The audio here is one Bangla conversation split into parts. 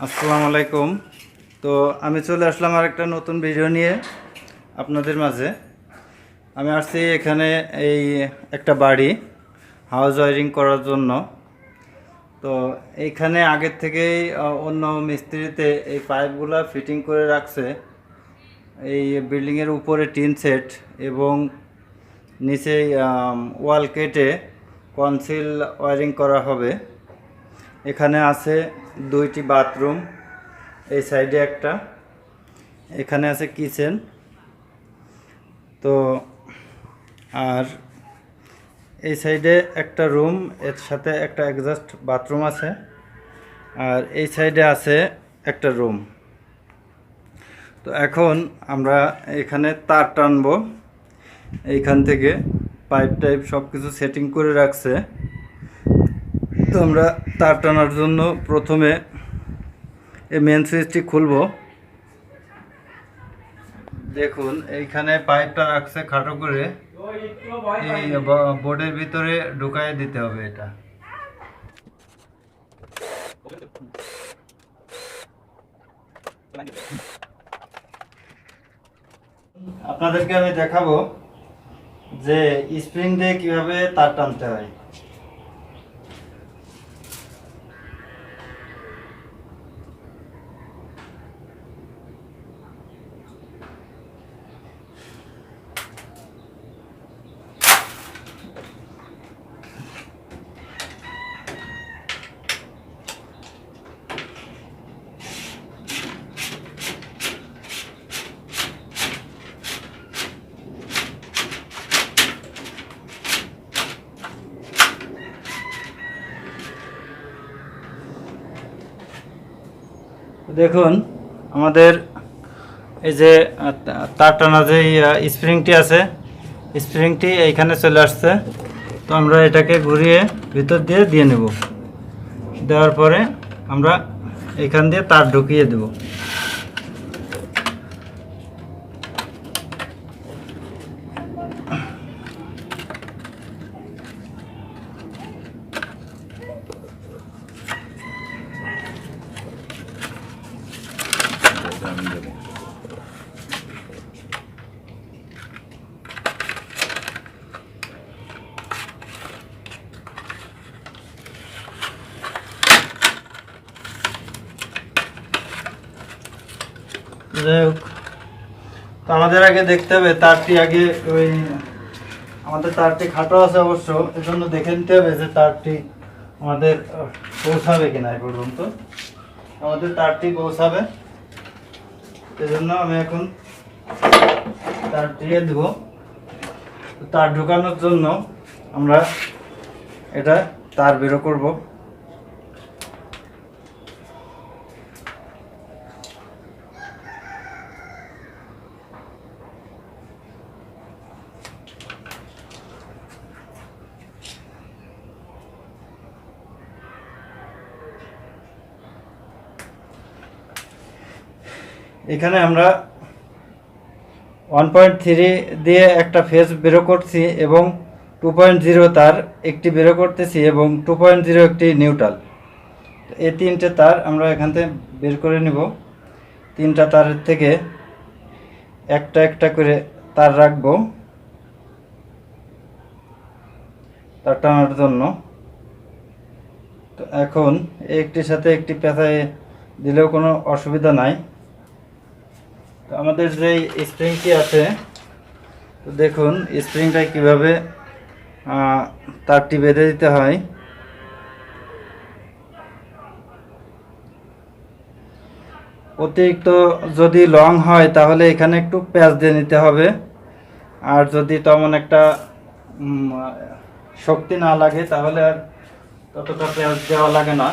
আসসালামু আলাইকুম। তো আমি চলে আসলাম আর একটা নতুন ভিডিও নিয়ে আপনাদের মাঝে। আমি আসছি এখানে এই একটা বাড়ি হাউস ওয়ারিং করার জন্য। তো এইখানে আগের থেকেই অন্য মিস্ত্রিতে এই পাইপগুলো ফিটিং করে রাখছে। এই বিল্ডিংয়ের উপরে টিন সেট এবং নিচে ওয়াল কেটে কনসিল ওয়ারিং করা হবে। এখানে আছে 2টি বাথরুম, এই সাইডে একটা, এখানে আছে কিচেন। তো আর এই সাইডে একটা রুম, এর সাথে একটা এক্সস্ট বাথরুম আছে। আর এই সাইডে আছে একটা রুম। তো এখন আমরা এখানে তার টানবো। এইখান থেকে পাইপ টাইপ সব কিছু সেটিং করে রাখছে। তো আমরা তার টানার জন্য প্রথমে এই মেন সুইচটি খুলবো। দেখুন এইখানে পাইপটা রাখছে খাটো করে, এই বোর্ডের ভিতরে ঢুকাই দিতে হবে। এটা আপনাদেরকে আমি দেখাবো যে স্প্রিং দিয়ে কিভাবে তার টানতে হয়। দেখুন আমাদের এই যে তার টানা যে স্প্রিংটি আছে, স্প্রিংটি এইখানে চলে আসছে। তো আমরা এটাকে ঘুরিয়ে ভিতর দিয়ে নেব। দেওয়ার পরে আমরা এখান দিয়ে তার ঢুকিয়ে দেব। যাই হোক, তো আমাদের আগে দেখতে হবে তারটি আগে ওই আমাদের তারটি খাটো আছে অবশ্য, এজন্য দেখে নিতে হবে যে তারটি আমাদের পৌঁছাবে কিনা। এই পর্যন্ত আমাদের তারটি পৌঁছাবে, এজন্য আমি এখন তার দিয়ে দেব। তার ঢোকানোর জন্য আমরা এটা তার বেরো করব। এখানে আমরা 1.3 দিয়ে একটা ফেজ বেরো করছি এবং 2.0 তার একটি বেরো করতেছি এবং 2.0 একটি নিউট্রাল। এই তিনটে তার আমরা এখান থেকে বের করে নিব। তিনটা তারের থেকে একটা একটা করে তার রাখবো তার টানার জন্য। তো এখন একটির সাথে একটি পেঁচায় দিলেও কোনো অসুবিধা নাই। তো আমাদের যে স্প্রিংটি আছে, তো দেখুন স্প্রিংটা কিভাবে তারটি বেঁধে দিতে হয়। অতিরিক্ত যদি লং হয় তাহলে এখানে একটু প্যাচ দিয়ে নিতে হবে। আর যদি তেমন একটা শক্তি না লাগে তাহলে আর ততটা প্যাচ দেওয়া লাগে না।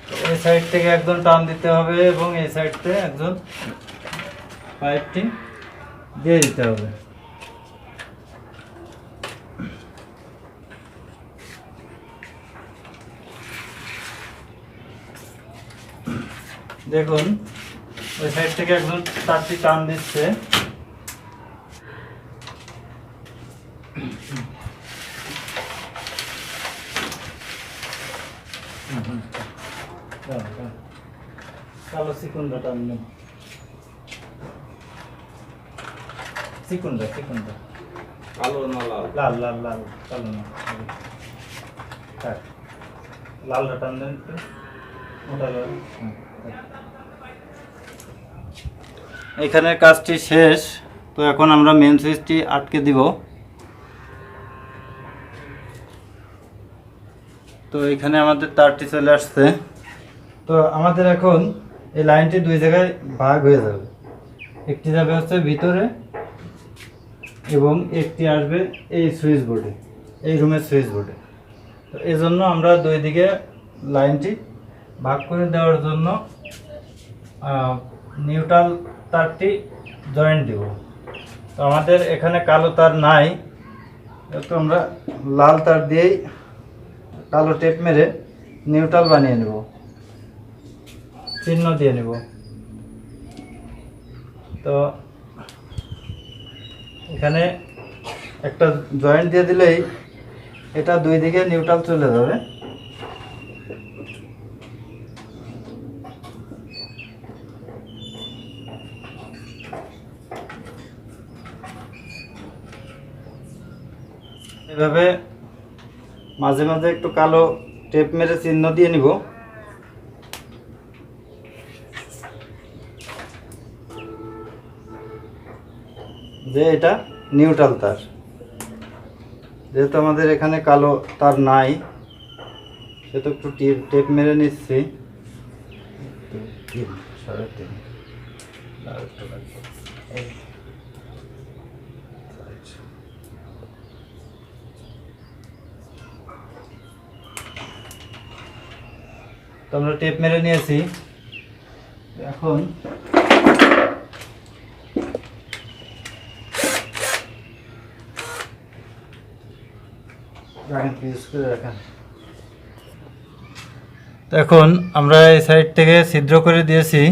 তো এই সাইড থেকে একজন টান দিতে হবে এবং এই সাইড থেকে একজন পাইপটি দিয়ে দিতে হবে। দেখুন ওই সাইড থেকে একজন তারটি টান দিচ্ছে। কালো চিকুনটা টানবেন, চিকুনটা কালো না লাল? লাল লাল লাল, কালো না, হ্যাঁ লালটা টানবেন একটু, মোটা লাল। এখানে কাজটি শেষ। তো এখন আমরা মেন সুইচটি আটকে দিব। তো এখানে আমাদের তারটি চলে আসছে। তো আমাদের এখন এই লাইনটি দুই জায়গায় ভাগ হয়ে যাবে, একটি যাবে হচ্ছে ভিতরে এবং একটি আসবে এই সুইচ বোর্ডে, এই রুমের সুইচ বোর্ডে। তো এই জন্য আমরা দুই দিকে লাইনটি ভাগ করে দেওয়ার জন্য নিউট্রাল তারটি জয়েন্ট দিব। তো আমাদের এখানে কালো তার নাই, তো আমরা লাল তার দিয়েই কালো টেপ মেরে নিউট্রাল বানিয়ে নেব, চিহ্ন দিয়ে নেব। তো এখানে একটা জয়েন্ট দিয়ে দিলেই এটা দুই দিকে নিউট্রাল চলে যাবে। এভাবে মাঝে মাঝে একটু কালো টেপ মেরে চিহ্ন দিয়ে নিব। যে এটা নিউট্রাল তার। যেহেতু আমাদের এখানে কালো তার নাই, সেহেতু একটু টেপ মেরে নিচ্ছি। তো আমরা টেপ মেরে নিয়েছি। এখন তো এখন আমরা এই সাইড থেকে ছিদ্র করে দিয়েছি।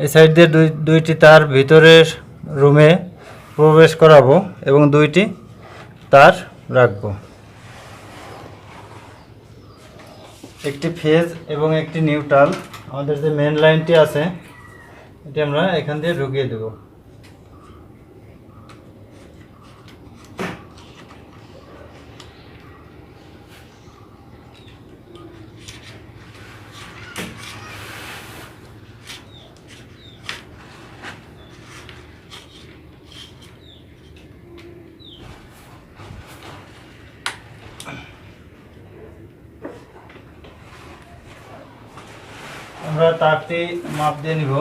এই সাইড দিয়ে দুইটি তার ভিতরের রুমে প্রবেশ করাবো এবং দুইটি তার রাখবো, একটি ফেজ এবং একটি নিউট্রাল। আমাদের যে মেন লাইনটি আছে এটি আমরা এখান দিয়ে ঢুকিয়ে দেব। আমরা তারটি মাপ দিয়ে নিব,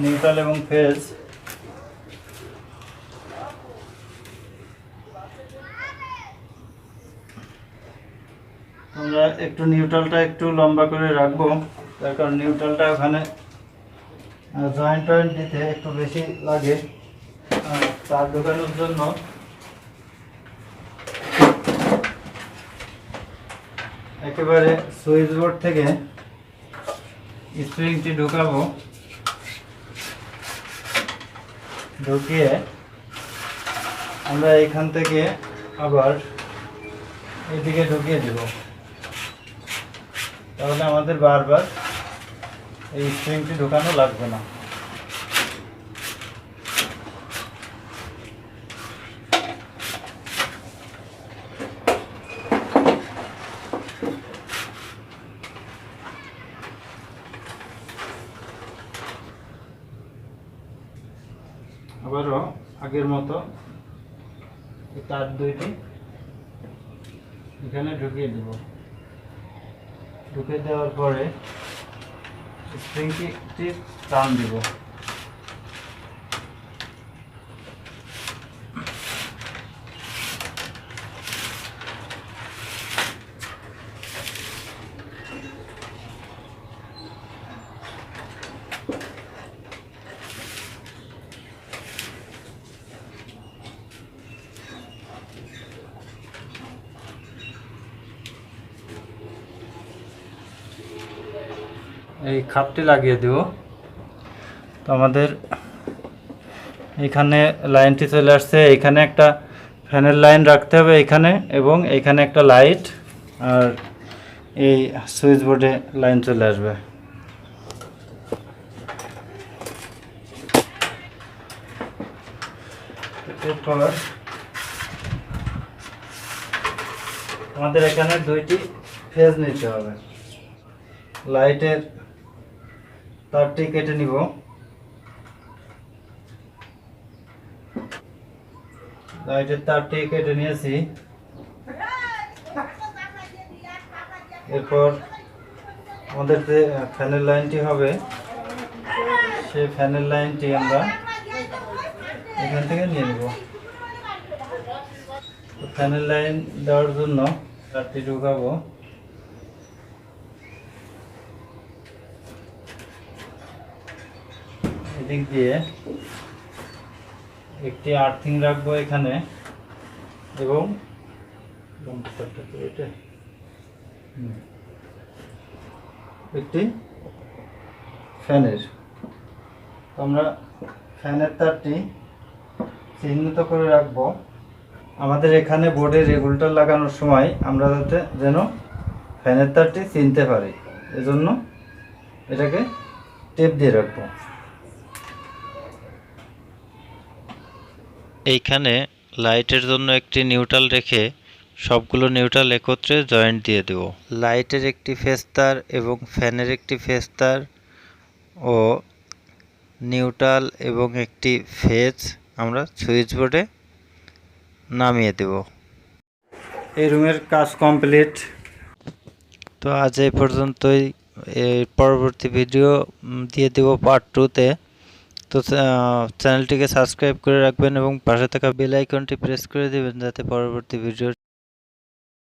নিউট্রাল এবং ফেজ। আমরা একটু নিউট্রালটা একটু লম্বা করে রাখবো, তার কারণ নিউট্রালটা ওখানে জয়েন্ট দিতে একটু বেশি লাগে তার ঢোকানোর জন্য। একেবারে সুইচ বোর্ড থেকে স্প্রিংটি ঢুকাবো, ঢুকিয়ে আমরা এখান থেকে আবার এইদিকে ঢুকিয়ে দেব। তাহলে আমাদের বারবার এই স্প্রিংটি ঢোকানো লাগবে না। আবারও আগের মতো তার দুইটি এখানে ঢুকিয়ে দেব। ঢুকিয়ে দেওয়ার পরে স্প্রিংটি টান দিব। এই খাপটি লাগিয়ে দেব। তো আমাদের এখানে লাইনটি চলে আসছে। এখানে একটা ফ্যানের লাইন রাখতে হবে এখানে, এবং এখানে একটা লাইট, আর এই সুইচ বোর্ডে লাইন চলে আসবে। এরপর আমাদের এখানে 2টি ফেজ নিতে হবে। লাইটের তারটি কেটে নিব। লাইটের তারটি কেটে নিয়েছি। এরপর আমাদের যে ফ্যানের লাইনটি হবে, সেই ফ্যানের লাইনটি আমরা এখান থেকে নিয়ে নেব। ফ্যানের লাইন দেওয়ার জন্য তারটি ঢুকাবো। এদিক দিয়ে একটি আর্থিং রাখবো এখানে এবং একটি ফ্যানের। আমরা ফ্যানের তারটি চিহ্নিত করে রাখবো। আমাদের এখানে বোর্ডে রেগুলেটর লাগানোর সময় আমরা যাতে যেন ফ্যানের তারটি চিনতে পারি, এজন্য এটাকে টেপ দিয়ে রাখবো। এইখানে লাইটের জন্য একটি নিউট্রাল রেখে সবগুলো নিউট্রাল একত্রে জয়েন্ট দিয়ে দেব। লাইটের একটি ফেজ তার এবং ফ্যানের একটি ফেজ তার ও নিউট্রাল এবং একটি ফেজ আমরা সুইচ বোর্ডে নামিয়ে দেব। এই রুমের কাজ কমপ্লিট। তো আজ এই পর্যন্তই। এর পরবর্তী ভিডিও দিয়ে দেব পার্ট 2-তে। তো চ্যানেলটিকে সাবস্ক্রাইব করে রাখবেন এবং পাশে থাকা বেল আইকনটি প্রেস করে দেবেন যাতে পরবর্তী ভিডিও